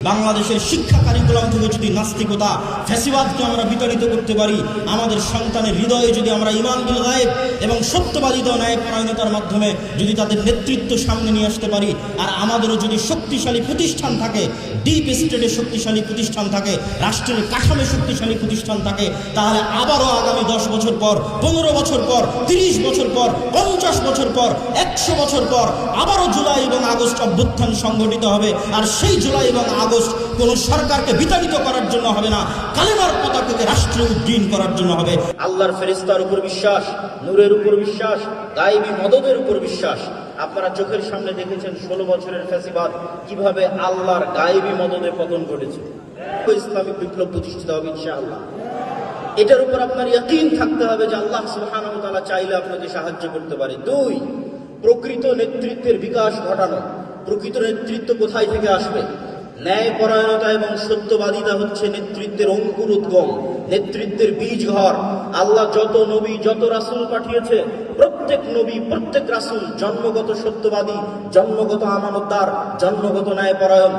বাংলাদেশের শিক্ষা কারিকুলাম থেকে যদি নাস্তিকতা ফ্যাসিবাদকে আমরা বিতাড়িত করতে পারি, আমাদের সন্তানের হৃদয়ে যদি আমরা ঈমান বিল গায়েব এবং সত্যবাদিতা ন্যায়পরায়ণতার মাধ্যমে যদি তাদের নেতৃত্ব সামনে নিয়ে আসতে পারি, আর আমাদেরও যদি শক্তিশালী প্রতিষ্ঠান থাকে, ডিপ স্টেটের শক্তিশালী প্রতিষ্ঠান থাকে, রাষ্ট্রের কাঠামো শক্তিশালী প্রতিষ্ঠান থাকে, তাহলে আবারও আগামী 10 বছর পর, 15 বছর পর, 30 বছর পর, 50 বছর পর, 100 বছর পর আবারও জুলাই এবং আগস্ট অভ্যুত্থান সংঘটিত হবে। আর সেই জুলাই এবং আগস্ট কোন সরকারকে বিতাড়িত করার জন্য হবে না, কালেমার পতাকাকে রাষ্ট্রে উড্ডীন করার জন্য হবে। আল্লাহর ফেরেশতার উপর বিশ্বাস, নূরের উপর বিশ্বাস, গায়েবী মদদের উপর বিশ্বাস। আপনারা চোখের সামনে দেখেছেন 16 বছরের ফ্যাসিবাদ কিভাবে আল্লাহর গায়েবী মদদে পতন ঘটেছে। ইসলামিক বিপ্লব প্রতিষ্ঠিত হবে ইনশাআল্লাহ। এটার উপর আপনার ইয়াকিন থাকতে হবে যে আল্লাহ সুবহানাহু ওয়া তাআলা চাইলে আপনাকে সাহায্য করতে পারে। 2, প্রকৃত নেতৃত্বের বিকাশ ঘটানো। প্রকৃত নেতৃত্ব কোথায় থেকে আসবে? ন্যায়পরায়ণতা এবং সত্যবাদিতা হচ্ছে নেতৃত্বের অঙ্কুরোদ্গম, নেতৃত্বের বীজ ঘর। আল্লাহ যত নবী, যত রাসূল পাঠিয়েছে, প্রত্যেক নবী, প্রত্যেক রাসূল জন্মগত সত্যবাদী, জন্মগত আমানতদার, জন্মগত ন্যায়পরায়ণ।